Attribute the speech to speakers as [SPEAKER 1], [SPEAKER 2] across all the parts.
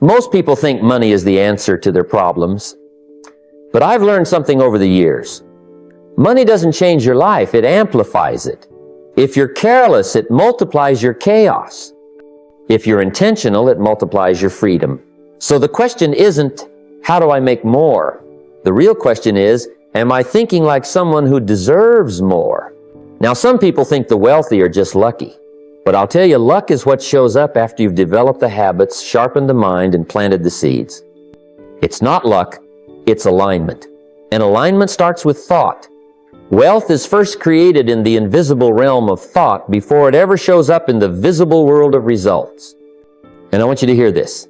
[SPEAKER 1] Most people think money is the answer to their problems, but I've learned something over the years. Money doesn't change your life, it amplifies it. If you're careless, it multiplies your chaos. If you're intentional, it multiplies your freedom. So the question isn't, how do I make more? The real question is, am I thinking like someone who deserves more? Now, some people think the wealthy are just lucky. But I'll tell you, luck is what shows up after you've developed the habits, sharpened the mind, and planted the seeds. It's not luck, it's alignment. And alignment starts with thought. Wealth is first created in the invisible realm of thought before it ever shows up in the visible world of results. And I want you to hear this.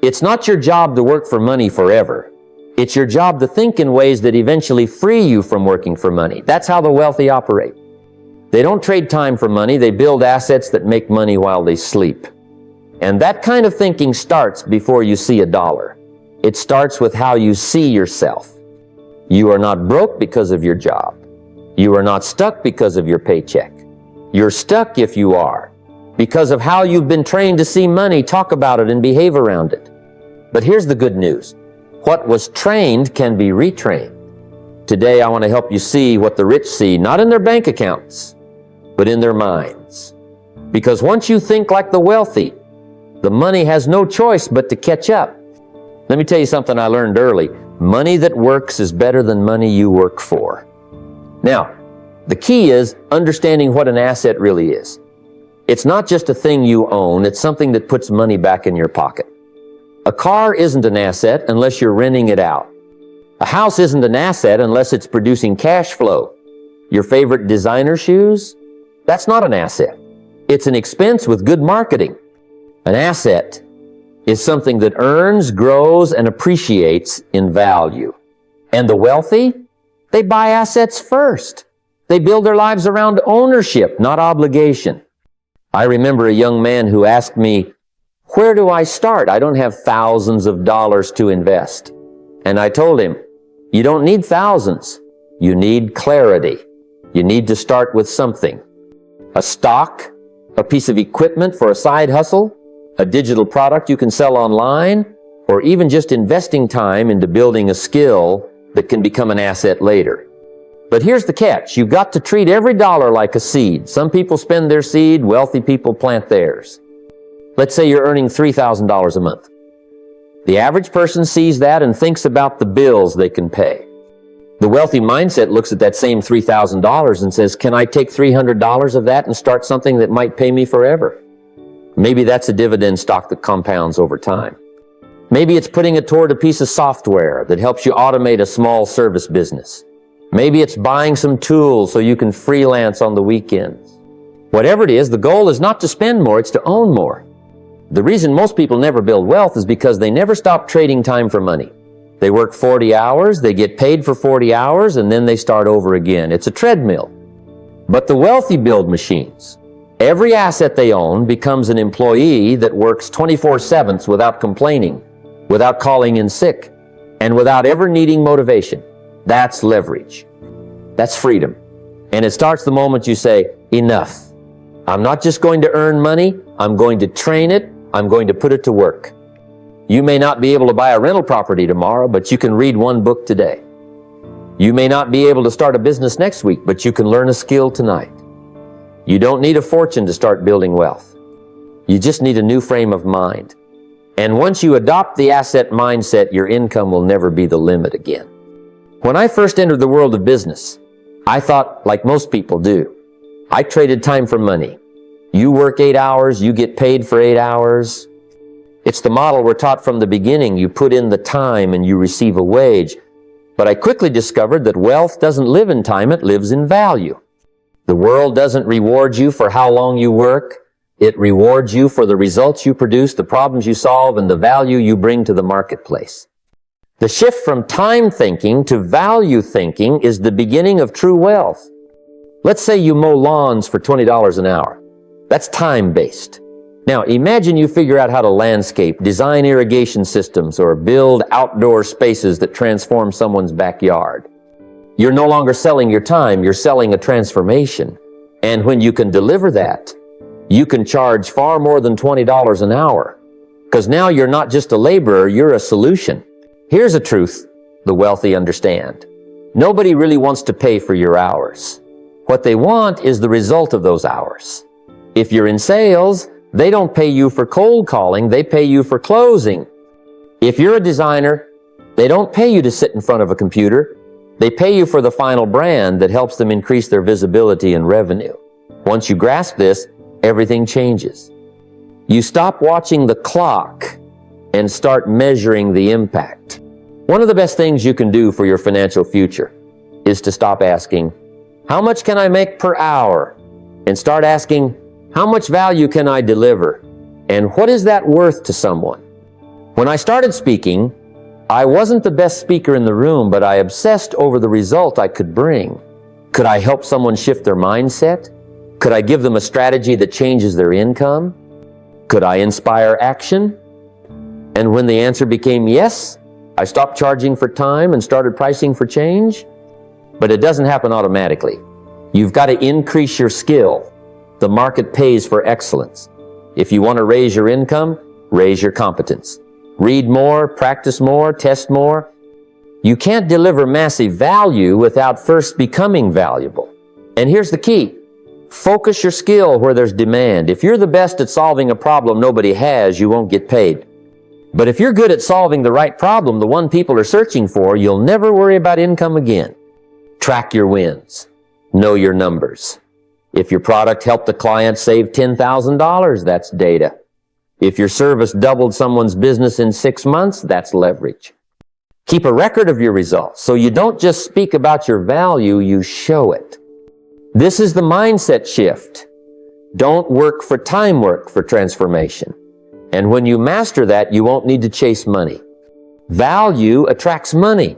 [SPEAKER 1] It's not your job to work for money forever. It's your job to think in ways that eventually free you from working for money. That's how the wealthy operate. They don't trade time for money, they build assets that make money while they sleep. And that kind of thinking starts before you see a dollar. It starts with how you see yourself. You are not broke because of your job. You are not stuck because of your paycheck. You're stuck if you are, because of how you've been trained to see money, talk about it, and behave around it. But here's the good news. What was trained can be retrained. Today I want to help you see what the rich see, not in their bank accounts, but in their minds. Because once you think like the wealthy, the money has no choice but to catch up. Let me tell you something I learned early. Money that works is better than money you work for. Now, the key is understanding what an asset really is. It's not just a thing you own, it's something that puts money back in your pocket. A car isn't an asset unless you're renting it out. A house isn't an asset unless it's producing cash flow. Your favorite designer shoes? That's not an asset. It's an expense with good marketing. An asset is something that earns, grows, and appreciates in value. And the wealthy? They buy assets first. They build their lives around ownership, not obligation. I remember a young man who asked me, "Where do I start? I don't have thousands of dollars to invest." And I told him, "You don't need thousands. You need clarity. You need to start with something. A stock, a piece of equipment for a side hustle, a digital product you can sell online, or even just investing time into building a skill that can become an asset later." But here's the catch. You've got to treat every dollar like a seed. Some people spend their seed, wealthy people plant theirs. Let's say you're earning $3,000 a month. The average person sees that and thinks about the bills they can pay. The wealthy mindset looks at that same $3,000 and says, "Can I take $300 of that and start something that might pay me forever?" Maybe that's a dividend stock that compounds over time. Maybe it's putting it toward a piece of software that helps you automate a small service business. Maybe it's buying some tools so you can freelance on the weekends. Whatever it is, the goal is not to spend more, it's to own more. The reason most people never build wealth is because they never stop trading time for money. They work 40 hours, they get paid for 40 hours, and then they start over again. It's a treadmill. But the wealthy build machines. Every asset they own becomes an employee that works 24/7 without complaining, without calling in sick, and without ever needing motivation. That's leverage. That's freedom. And it starts the moment you say, "Enough. I'm not just going to earn money, I'm going to train it, I'm going to put it to work." You may not be able to buy a rental property tomorrow, but you can read one book today. You may not be able to start a business next week, but you can learn a skill tonight. You don't need a fortune to start building wealth. You just need a new frame of mind. And once you adopt the asset mindset, your income will never be the limit again. When I first entered the world of business, I thought, like most people do, I traded time for money. You work 8 hours, you get paid for 8 hours. It's the model we're taught from the beginning. You put in the time and you receive a wage. But I quickly discovered that wealth doesn't live in time, it lives in value. The world doesn't reward you for how long you work. It rewards you for the results you produce, the problems you solve, and the value you bring to the marketplace. The shift from time thinking to value thinking is the beginning of true wealth. Let's say you mow lawns for $20 an hour. That's time-based. Now, imagine you figure out how to landscape, design irrigation systems, or build outdoor spaces that transform someone's backyard. You're no longer selling your time, you're selling a transformation. And when you can deliver that, you can charge far more than $20 an hour. Because now you're not just a laborer, you're a solution. Here's a truth the wealthy understand. Nobody really wants to pay for your hours. What they want is the result of those hours. If you're in sales, they don't pay you for cold calling, they pay you for closing. If you're a designer, they don't pay you to sit in front of a computer. They pay you for the final brand that helps them increase their visibility and revenue. Once you grasp this, everything changes. You stop watching the clock and start measuring the impact. One of the best things you can do for your financial future is to stop asking, how much can I make per hour? And start asking, how much value can I deliver? And what is that worth to someone? When I started speaking, I wasn't the best speaker in the room, but I obsessed over the result I could bring. Could I help someone shift their mindset? Could I give them a strategy that changes their income? Could I inspire action? And when the answer became yes, I stopped charging for time and started pricing for change. But it doesn't happen automatically. You've got to increase your skill. The market pays for excellence. If you want to raise your income, raise your competence. Read more, practice more, test more. You can't deliver massive value without first becoming valuable. And here's the key. Focus your skill where there's demand. If you're the best at solving a problem nobody has, you won't get paid. But if you're good at solving the right problem, the one people are searching for, you'll never worry about income again. Track your wins. Know your numbers. If your product helped a client save $10,000, that's data. If your service doubled someone's business in 6 months, that's leverage. Keep a record of your results so you don't just speak about your value, you show it. This is the mindset shift. Don't work for time, work for transformation. And when you master that, you won't need to chase money. Value attracts money.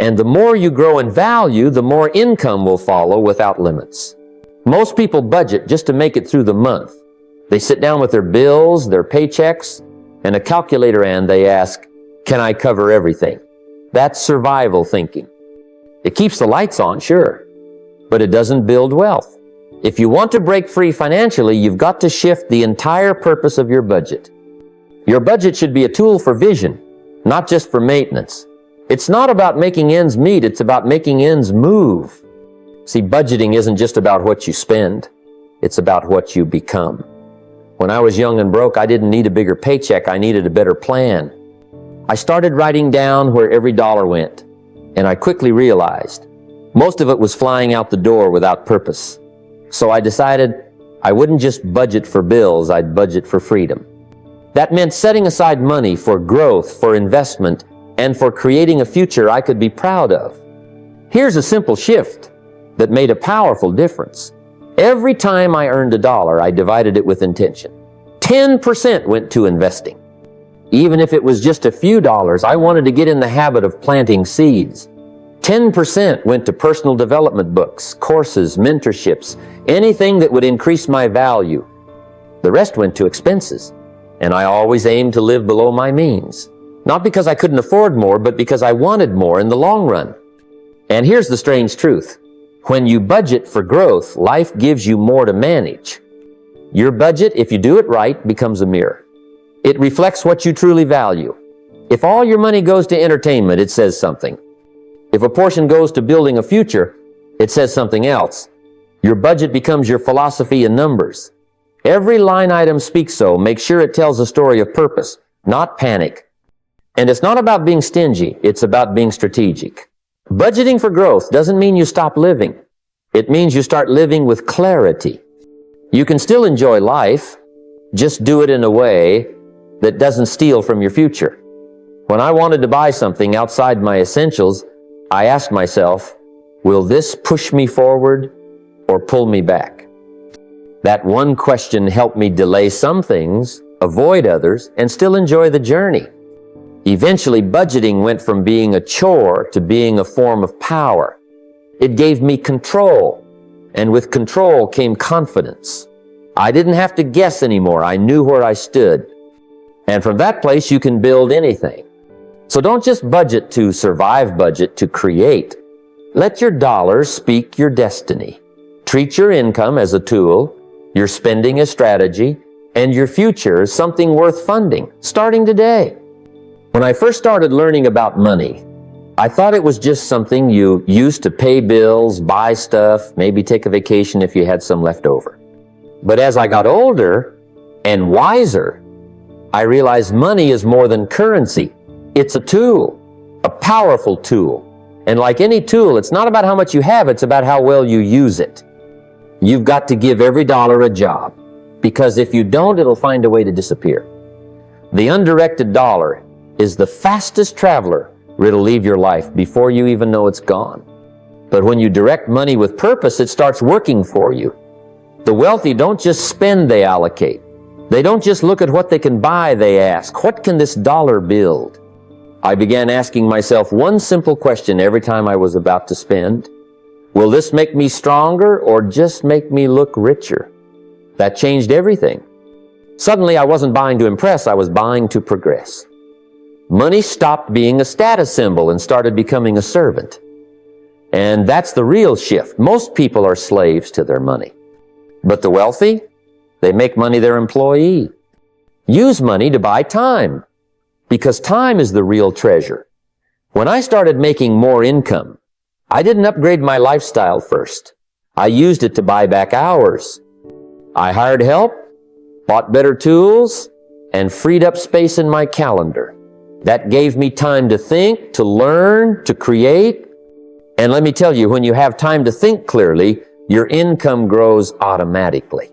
[SPEAKER 1] And the more you grow in value, the more income will follow without limits. Most people budget just to make it through the month. They sit down with their bills, their paychecks, and a calculator, and they ask, can I cover everything? That's survival thinking. It keeps the lights on, sure, but it doesn't build wealth. If you want to break free financially, you've got to shift the entire purpose of your budget. Your budget should be a tool for vision, not just for maintenance. It's not about making ends meet, it's about making ends move. See, budgeting isn't just about what you spend, it's about what you become. When I was young and broke, I didn't need a bigger paycheck, I needed a better plan. I started writing down where every dollar went, and I quickly realized most of it was flying out the door without purpose. So I decided I wouldn't just budget for bills, I'd budget for freedom. That meant setting aside money for growth, for investment, and for creating a future I could be proud of. Here's a simple shift that made a powerful difference. Every time I earned $1, I divided it with intention. 10% went to investing. Even if it was just a few dollars, I wanted to get in the habit of planting seeds. 10% went to personal development books, courses, mentorships, anything that would increase my value. The rest went to expenses, and I always aimed to live below my means. Not because I couldn't afford more, but because I wanted more in the long run. And here's the strange truth. When you budget for growth, life gives you more to manage. Your budget, if you do it right, becomes a mirror. It reflects what you truly value. If all your money goes to entertainment, it says something. If a portion goes to building a future, it says something else. Your budget becomes your philosophy in numbers. Every line item speaks so. Make sure it tells a story of purpose, not panic. And it's not about being stingy, it's about being strategic. Budgeting for growth doesn't mean you stop living. It means you start living with clarity. You can still enjoy life, just do it in a way that doesn't steal from your future. When I wanted to buy something outside my essentials, I asked myself, will this push me forward or pull me back? That one question helped me delay some things, avoid others, and still enjoy the journey. Eventually, budgeting went from being a chore to being a form of power. It gave me control, and with control came confidence. I didn't have to guess anymore. I knew where I stood. And from that place, you can build anything. So don't just budget to survive, budget to create. Let your dollars speak your destiny. Treat your income as a tool, your spending as strategy, and your future is something worth funding, starting today. When I first started learning about money, I thought it was just something you used to pay bills, buy stuff, maybe take a vacation if you had some left over. But as I got older and wiser, I realized money is more than currency. It's a tool, a powerful tool. And like any tool, it's not about how much you have, it's about how well you use it. You've got to give every dollar a job, because if you don't, it'll find a way to disappear. The undirected dollar is the fastest traveler. It'll leave your life before you even know it's gone. But when you direct money with purpose, it starts working for you. The wealthy don't just spend, they allocate. They don't just look at what they can buy, they ask, what can this dollar build? I began asking myself one simple question every time I was about to spend. Will this make me stronger or just make me look richer? That changed everything. Suddenly I wasn't buying to impress, I was buying to progress. Money stopped being a status symbol and started becoming a servant. And that's the real shift. Most people are slaves to their money. But the wealthy, they make money their employee. Use money to buy time, because time is the real treasure. When I started making more income, I didn't upgrade my lifestyle first. I used it to buy back hours. I hired help, bought better tools, and freed up space in my calendar. That gave me time to think, to learn, to create. And let me tell you, when you have time to think clearly, your income grows automatically.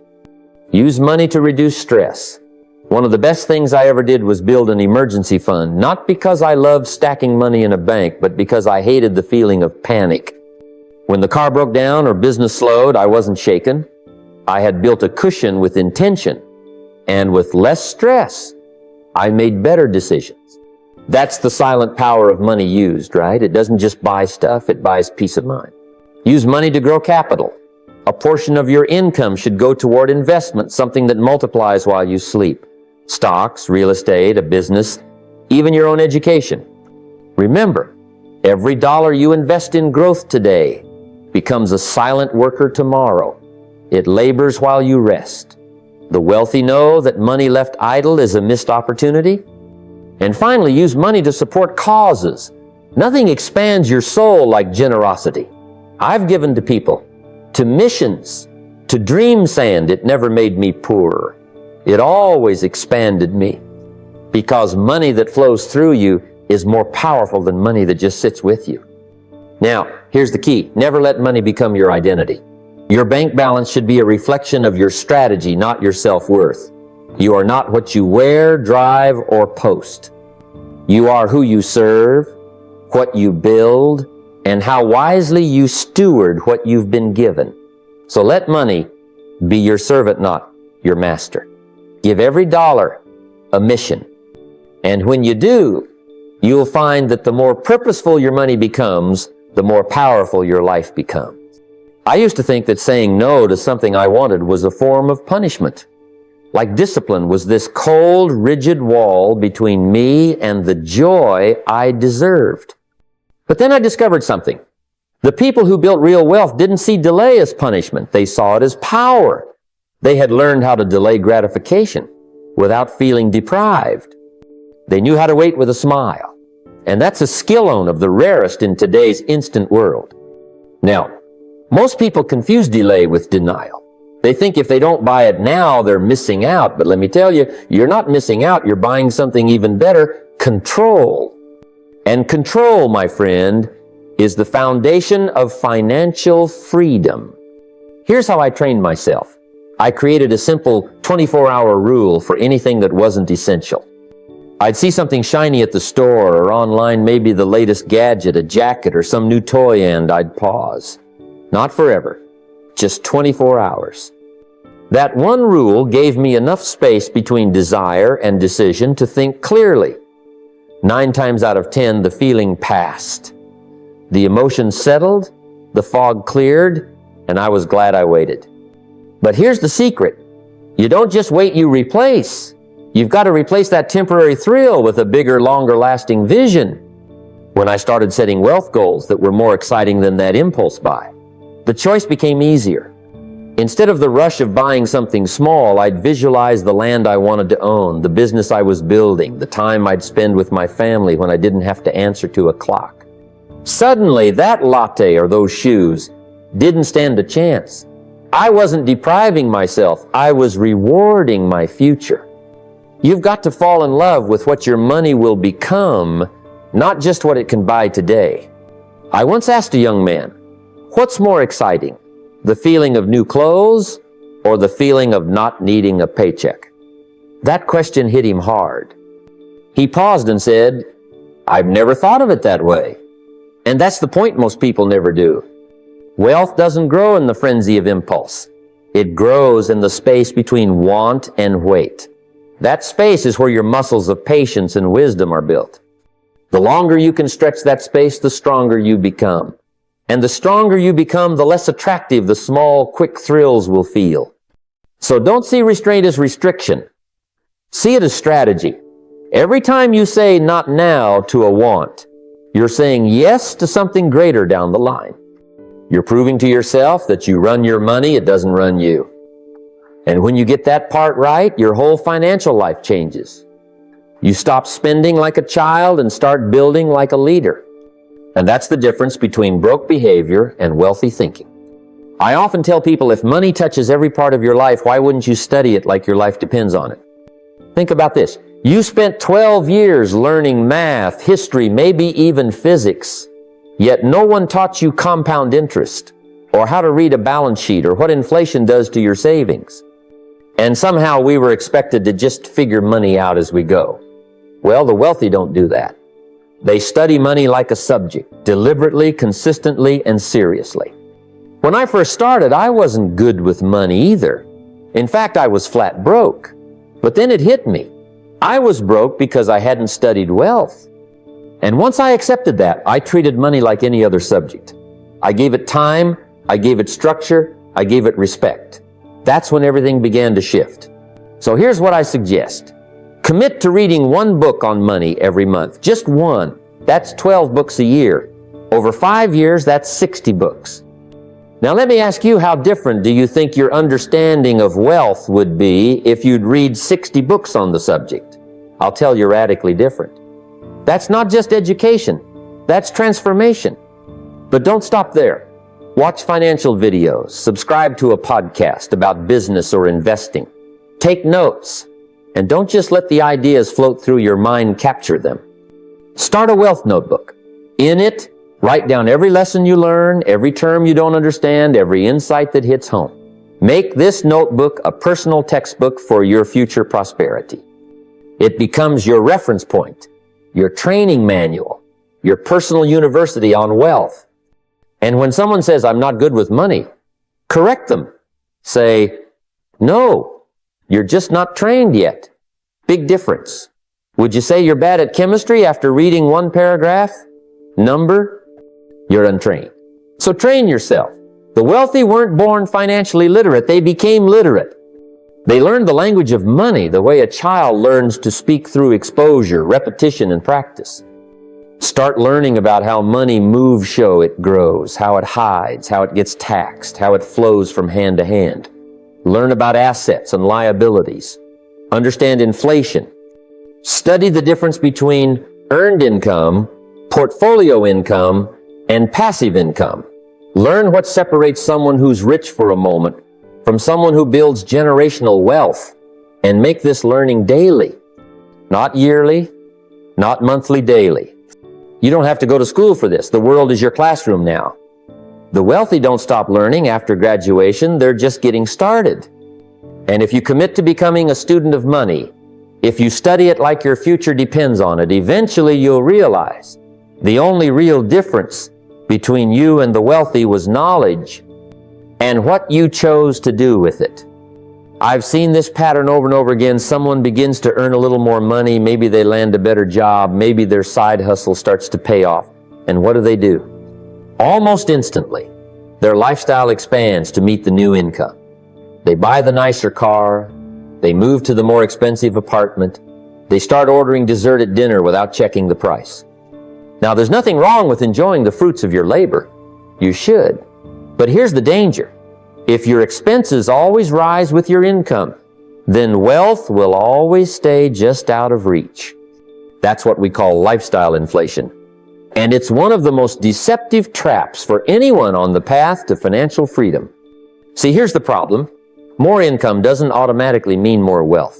[SPEAKER 1] Use money to reduce stress. One of the best things I ever did was build an emergency fund, not because I loved stacking money in a bank, but because I hated the feeling of panic. When the car broke down or business slowed, I wasn't shaken. I had built a cushion with intention, and with less stress, I made better decisions. That's the silent power of money used, right? It doesn't just buy stuff, it buys peace of mind. Use money to grow capital. A portion of your income should go toward investment, something that multiplies while you sleep. Stocks, real estate, a business, even your own education. Remember, every dollar you invest in growth today becomes a silent worker tomorrow. It labors while you rest. The wealthy know that money left idle is a missed opportunity. And finally, use money to support causes. Nothing expands your soul like generosity. I've given to people, to missions, to Dream Sand. It never made me poorer. It always expanded me, because money that flows through you is more powerful than money that just sits with you. Now, here's the key. Never let money become your identity. Your bank balance should be a reflection of your strategy, not your self-worth. You are not what you wear, drive, or post. You are who you serve, what you build, and how wisely you steward what you've been given. So let money be your servant, not your master. Give every dollar a mission. And when you do, you'll find that the more purposeful your money becomes, the more powerful your life becomes. I used to think that saying no to something I wanted was a form of punishment. Like discipline was this cold, rigid wall between me and the joy I deserved. But then I discovered something. The people who built real wealth didn't see delay as punishment. They saw it as power. They had learned how to delay gratification without feeling deprived. They knew how to wait with a smile. And that's a skill of the rarest in today's instant world. Now, most people confuse delay with denial. They think if they don't buy it now, they're missing out. But let me tell you, you're not missing out. You're buying something even better, control. And control, my friend, is the foundation of financial freedom. Here's how I trained myself. I created a simple 24-hour rule for anything that wasn't essential. I'd see something shiny at the store or online, maybe the latest gadget, a jacket or some new toy, and I'd pause. Not forever, just 24 hours. That one rule gave me enough space between desire and decision to think clearly. 9 times out of 10, the feeling passed. The emotion settled, the fog cleared, and I was glad I waited. But here's the secret. You don't just wait, you replace. You've got to replace that temporary thrill with a bigger, longer-lasting vision. When I started setting wealth goals that were more exciting than that impulse buy, the choice became easier. Instead of the rush of buying something small, I'd visualize the land I wanted to own, the business I was building, the time I'd spend with my family when I didn't have to answer to a clock. Suddenly, that latte or those shoes didn't stand a chance. I wasn't depriving myself, I was rewarding my future. You've got to fall in love with what your money will become, not just what it can buy today. I once asked a young man, what's more exciting, the feeling of new clothes or the feeling of not needing a paycheck? That question hit him hard. He paused and said, I've never thought of it that way. And that's the point most people never do. Wealth doesn't grow in the frenzy of impulse. It grows in the space between want and wait. That space is where your muscles of patience and wisdom are built. The longer you can stretch that space, the stronger you become. And the stronger you become, the less attractive the small, quick thrills will feel. So don't see restraint as restriction. See it as strategy. Every time you say not now to a want, you're saying yes to something greater down the line. You're proving to yourself that you run your money, it doesn't run you. And when you get that part right, your whole financial life changes. You stop spending like a child and start building like a leader. And that's the difference between broke behavior and wealthy thinking. I often tell people, if money touches every part of your life, why wouldn't you study it like your life depends on it? Think about this. You spent 12 years learning math, history, maybe even physics, yet no one taught you compound interest, or how to read a balance sheet, or what inflation does to your savings. And somehow we were expected to just figure money out as we go. Well, the wealthy don't do that. They study money like a subject, deliberately, consistently, and seriously. When I first started, I wasn't good with money either. In fact, I was flat broke. But then it hit me. I was broke because I hadn't studied wealth. And once I accepted that, I treated money like any other subject. I gave it time, I gave it structure, I gave it respect. That's when everything began to shift. So here's what I suggest. Commit to reading one book on money every month. Just one. That's 12 books a year. Over 5 years, that's 60 books. Now let me ask you, how different do you think your understanding of wealth would be if you'd read 60 books on the subject? I'll tell you, radically different. That's not just education. That's transformation. But don't stop there. Watch financial videos. Subscribe to a podcast about business or investing. Take notes. And don't just let the ideas float through your mind, capture them. Start a wealth notebook. In it, write down every lesson you learn, every term you don't understand, every insight that hits home. Make this notebook a personal textbook for your future prosperity. It becomes your reference point, your training manual, your personal university on wealth. And when someone says, I'm not good with money, correct them. Say, no, you're just not trained yet. Big difference. Would you say you're bad at chemistry after reading one paragraph? Number? You're untrained. So train yourself. The wealthy weren't born financially literate. They became literate. They learned the language of money the way a child learns to speak through exposure, repetition, and practice. Start learning about how money moves show it grows, how it hides, how it gets taxed, how it flows from hand to hand. Learn about assets and liabilities. Understand inflation. Study the difference between earned income, portfolio income, and passive income. Learn what separates someone who's rich for a moment from someone who builds generational wealth, and make this learning daily. Not yearly, not monthly, daily. You don't have to go to school for this. The world is your classroom now. The wealthy don't stop learning after graduation. They're just getting started. And if you commit to becoming a student of money, if you study it like your future depends on it, eventually you'll realize the only real difference between you and the wealthy was knowledge and what you chose to do with it. I've seen this pattern over and over again. Someone begins to earn a little more money. Maybe they land a better job. Maybe their side hustle starts to pay off. And what do? Almost instantly, their lifestyle expands to meet the new income. They buy the nicer car. They move to the more expensive apartment. They start ordering dessert at dinner without checking the price. Now, there's nothing wrong with enjoying the fruits of your labor. You should. But here's the danger. If your expenses always rise with your income, then wealth will always stay just out of reach. That's what we call lifestyle inflation. And it's one of the most deceptive traps for anyone on the path to financial freedom. See, here's the problem. More income doesn't automatically mean more wealth.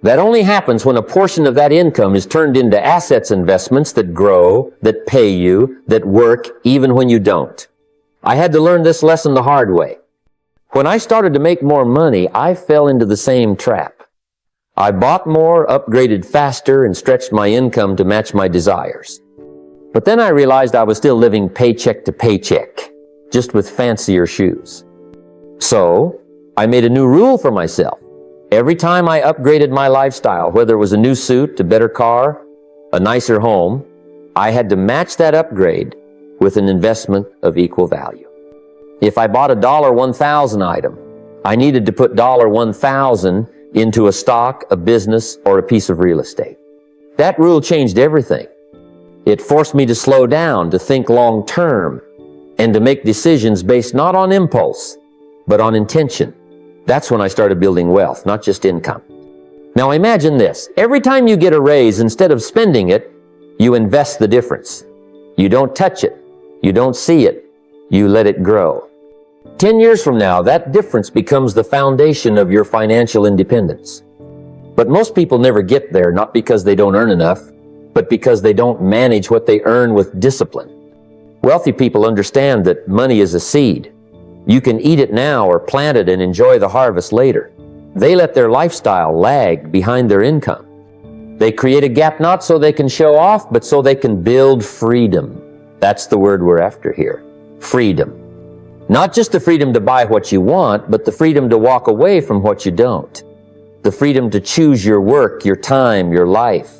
[SPEAKER 1] That only happens when a portion of that income is turned into assets investments that grow, that pay you, that work even when you don't. I had to learn this lesson the hard way. When I started to make more money, I fell into the same trap. I bought more, upgraded faster, and stretched my income to match my desires. But then I realized I was still living paycheck to paycheck, just with fancier shoes. So, I made a new rule for myself. Every time I upgraded my lifestyle, whether it was a new suit, a better car, a nicer home, I had to match that upgrade with an investment of equal value. If I bought a $1,000 item, I needed to put $1,000 into a stock, a business, or a piece of real estate. That rule changed everything. It forced me to slow down, to think long term, and to make decisions based not on impulse, but on intention. That's when I started building wealth, not just income. Now imagine this. Every time you get a raise, instead of spending it, you invest the difference. You don't touch it. You don't see it. You let it grow. 10 years from now, that difference becomes the foundation of your financial independence. But most people never get there, not because they don't earn enough, but because they don't manage what they earn with discipline. Wealthy people understand that money is a seed. You can eat it now or plant it and enjoy the harvest later. They let their lifestyle lag behind their income. They create a gap not so they can show off, but so they can build freedom. That's the word we're after here. Freedom. Not just the freedom to buy what you want, but the freedom to walk away from what you don't. The freedom to choose your work, your time, your life.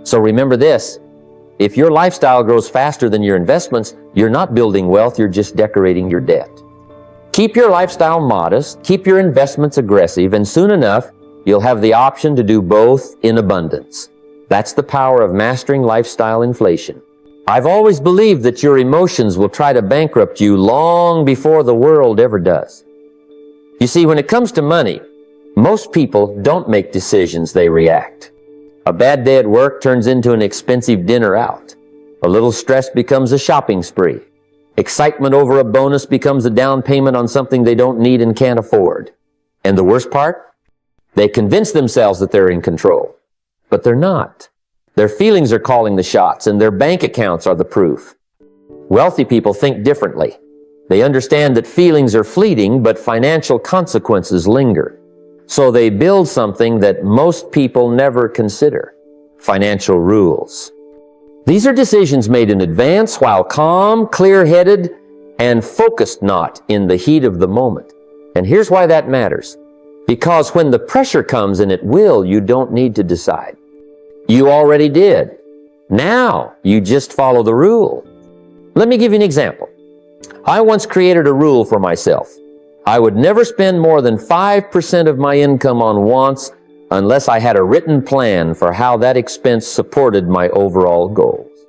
[SPEAKER 1] So remember this. If your lifestyle grows faster than your investments, you're not building wealth, you're just decorating your debt. Keep your lifestyle modest, keep your investments aggressive, and soon enough, you'll have the option to do both in abundance. That's the power of mastering lifestyle inflation. I've always believed that your emotions will try to bankrupt you long before the world ever does. You see, when it comes to money, most people don't make decisions, they react. A bad day at work turns into an expensive dinner out. A little stress becomes a shopping spree. Excitement over a bonus becomes a down payment on something they don't need and can't afford. And the worst part? They convince themselves that they're in control. But they're not. Their feelings are calling the shots, and their bank accounts are the proof. Wealthy people think differently. They understand that feelings are fleeting, but financial consequences linger. So they build something that most people never consider: financial rules. These are decisions made in advance while calm, clear-headed, and focused, not in the heat of the moment. And here's why that matters. Because when the pressure comes, and it will, you don't need to decide. You already did. Now you just follow the rule. Let me give you an example. I once created a rule for myself. I would never spend more than 5% of my income on wants unless I had a written plan for how that expense supported my overall goals.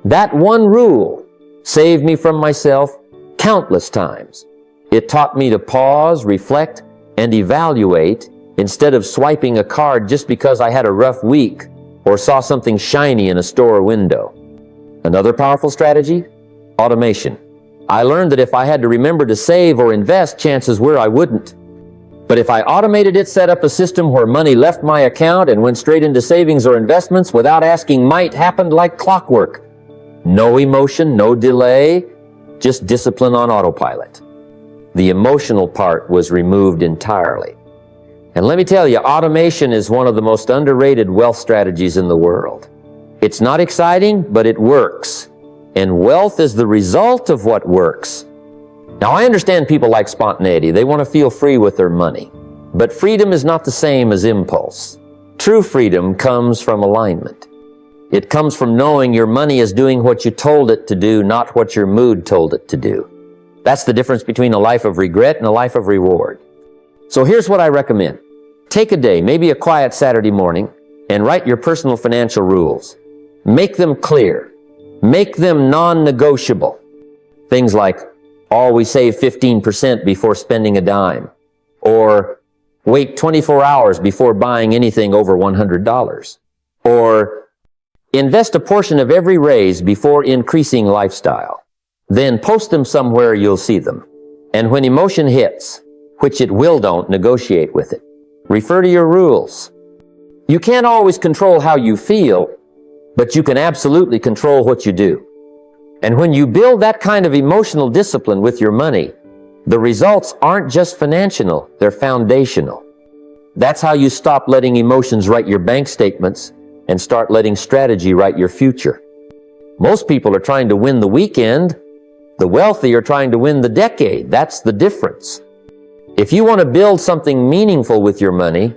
[SPEAKER 1] That one rule saved me from myself countless times. It taught me to pause, reflect, and evaluate instead of swiping a card just because I had a rough week or saw something shiny in a store window. Another powerful strategy? Automation. I learned that if I had to remember to save or invest, chances were I wouldn't. But if I automated it, set up a system where money left my account and went straight into savings or investments without asking, might happen like clockwork. No emotion, no delay, just discipline on autopilot. The emotional part was removed entirely. And let me tell you, automation is one of the most underrated wealth strategies in the world. It's not exciting, but it works. And wealth is the result of what works. Now, I understand people like spontaneity. They want to feel free with their money. But freedom is not the same as impulse. True freedom comes from alignment. It comes from knowing your money is doing what you told it to do, not what your mood told it to do. That's the difference between a life of regret and a life of reward. So here's what I recommend. Take a day, maybe a quiet Saturday morning, and write your personal financial rules. Make them clear. Make them non-negotiable. Things like, Always save 15% before spending a dime. Or wait 24 hours before buying anything over $100. Or invest a portion of every raise before increasing lifestyle. Then post them somewhere you'll see them. And when emotion hits, which it will, don't negotiate with it. Refer to your rules. You can't always control how you feel, but you can absolutely control what you do. And when you build that kind of emotional discipline with your money, the results aren't just financial, they're foundational. That's how you stop letting emotions write your bank statements and start letting strategy write your future. Most people are trying to win the weekend. The wealthy are trying to win the decade. That's the difference. If you want to build something meaningful with your money,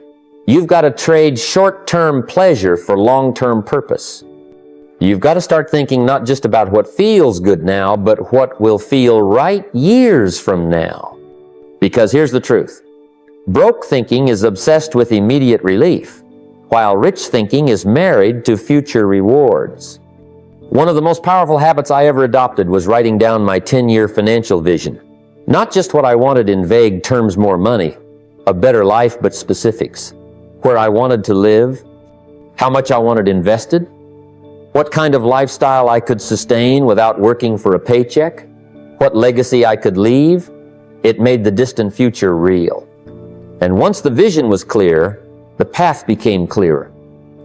[SPEAKER 1] you've got to trade short-term pleasure for long-term purpose. You've got to start thinking not just about what feels good now, but what will feel right years from now. Because here's the truth. Broke thinking is obsessed with immediate relief, while rich thinking is married to future rewards. One of the most powerful habits I ever adopted was writing down my 10-year financial vision. Not just what I wanted in vague terms, more money, a better life, but specifics. Where I wanted to live, how much I wanted invested, what kind of lifestyle I could sustain without working for a paycheck, what legacy I could leave. It made the distant future real. And once the vision was clear, the path became clearer.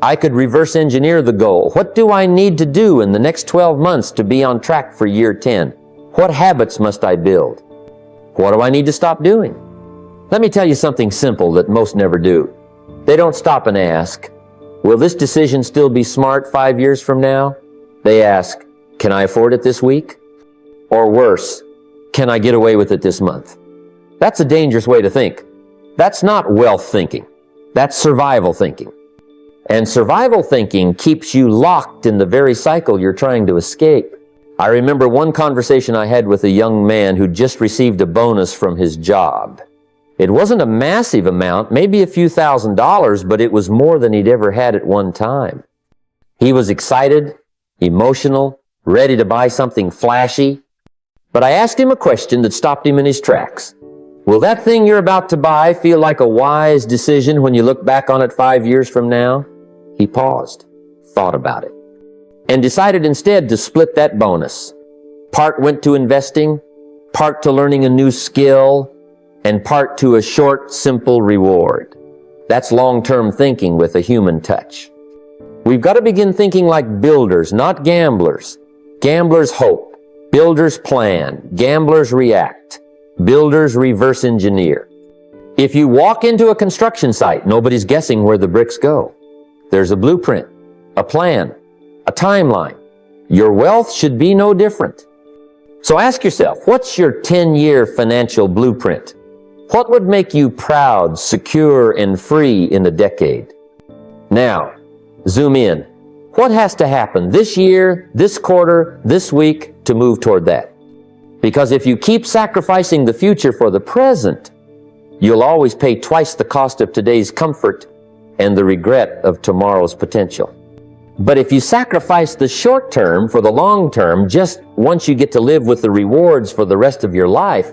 [SPEAKER 1] I could reverse engineer the goal. What do I need to do in the next 12 months to be on track for year 10? What habits must I build? What do I need to stop doing? Let me tell you something simple that most never do. They don't stop and ask, will this decision still be smart 5 years from now? They ask, can I afford it this week? Or worse, can I get away with it this month? That's a dangerous way to think. That's not wealth thinking. That's survival thinking. And survival thinking keeps you locked in the very cycle you're trying to escape. I remember one conversation I had with a young man who just received a bonus from his job. It wasn't a massive amount, maybe a few $1,000s, but it was more than he'd ever had at one time. He was excited, emotional, ready to buy something flashy. But I asked him a question that stopped him in his tracks. Will that thing you're about to buy feel like a wise decision when you look back on it 5 years from now? He paused, thought about it, and decided instead to split that bonus. Part went to investing, part to learning a new skill, and part to a short, simple reward. That's long-term thinking with a human touch. We've got to begin thinking like builders, not gamblers. Gamblers hope, builders plan, gamblers react, builders reverse engineer. If you walk into a construction site, nobody's guessing where the bricks go. There's a blueprint, a plan, a timeline. Your wealth should be no different. So ask yourself, what's your 10-year financial blueprint? What would make you proud, secure, and free in a decade? Now, zoom in. What has to happen this year, this quarter, this week to move toward that? Because if you keep sacrificing the future for the present, you'll always pay twice the cost of today's comfort and the regret of tomorrow's potential. But if you sacrifice the short term for the long term, just once you get to live with the rewards for the rest of your life,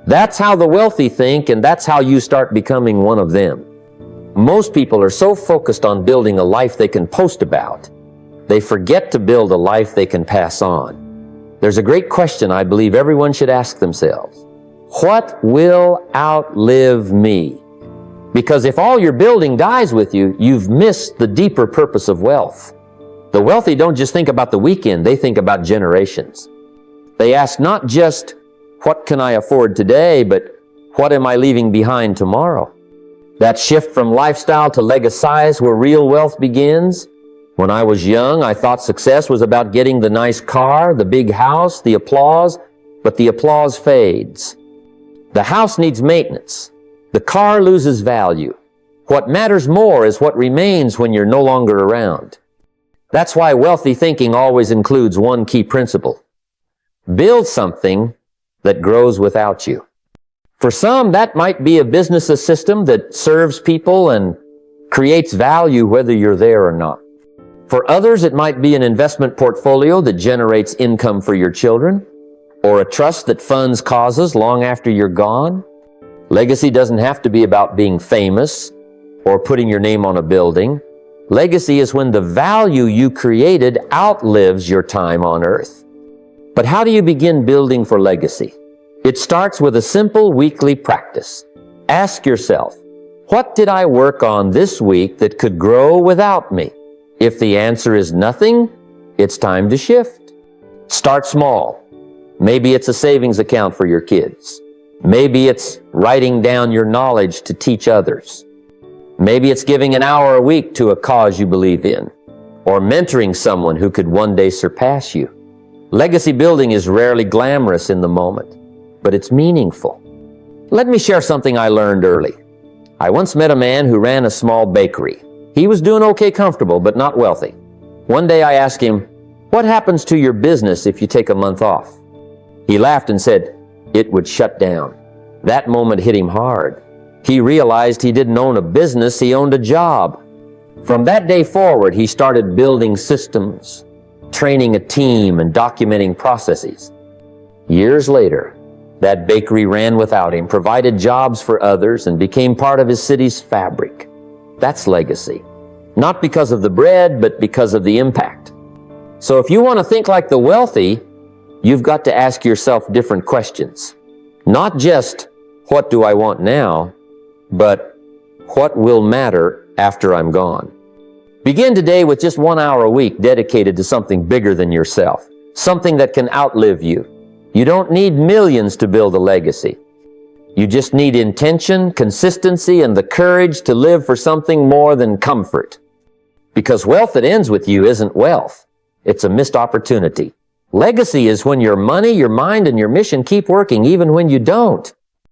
[SPEAKER 1] that's how the wealthy think, and that's how you start becoming one of them. Most people are so focused on building a life they can post about, they forget to build a life they can pass on. There's a great question I believe everyone should ask themselves. What will outlive me? Because if all you're building dies with you, you've missed the deeper purpose of wealth. The wealthy don't just think about the weekend, they think about generations. They ask not just, what can I afford today, but what am I leaving behind tomorrow? That shift from lifestyle to legacy is where real wealth begins. When I was young, I thought success was about getting the nice car, the big house, the applause, but the applause fades. The house needs maintenance. The car loses value. What matters more is what remains when you're no longer around. That's why wealthy thinking always includes one key principle. Build something that grows without you. For some, that might be a business system that serves people and creates value whether you're there or not. For others, it might be an investment portfolio that generates income for your children. or a trust that funds causes long after you're gone? Legacy doesn't have to be about being famous or putting your name on a building. Legacy is when the value you created outlives your time on earth. But how do you begin building for legacy? It starts with a simple weekly practice. Ask yourself, what did I work on this week that could grow without me? If the answer is nothing, it's time to shift. Start small. Maybe it's a savings account for your kids. Maybe it's writing down your knowledge to teach others. Maybe it's giving an hour a week to a cause you believe in, or mentoring someone who could one day surpass you. Legacy building is rarely glamorous in the moment, but it's meaningful. Let me share something I learned early. I once met a man who ran a small bakery. He was doing okay comfortable, but not wealthy. One day I asked him, "What happens to your business if you take a month off?" He laughed and said, "It would shut down." That moment hit him hard. He realized he didn't own a business, he owned a job. From that day forward, he started building systems, training a team, and documenting processes. Years later, that bakery ran without him, provided jobs for others, and became part of his city's fabric. That's legacy. Not because of the bread, but because of the impact. So if you want to think like the wealthy, you've got to ask yourself different questions. Not just, what do I want now, but what will matter after I'm gone? Begin today with just 1 hour a week dedicated to something bigger than yourself, something that can outlive you. You don't need millions to build a legacy. You just need intention, consistency, and the courage to live for something more than comfort. Because wealth that ends with you isn't wealth. It's a missed opportunity. Legacy is when your money, your mind, and your mission keep working even when you don't.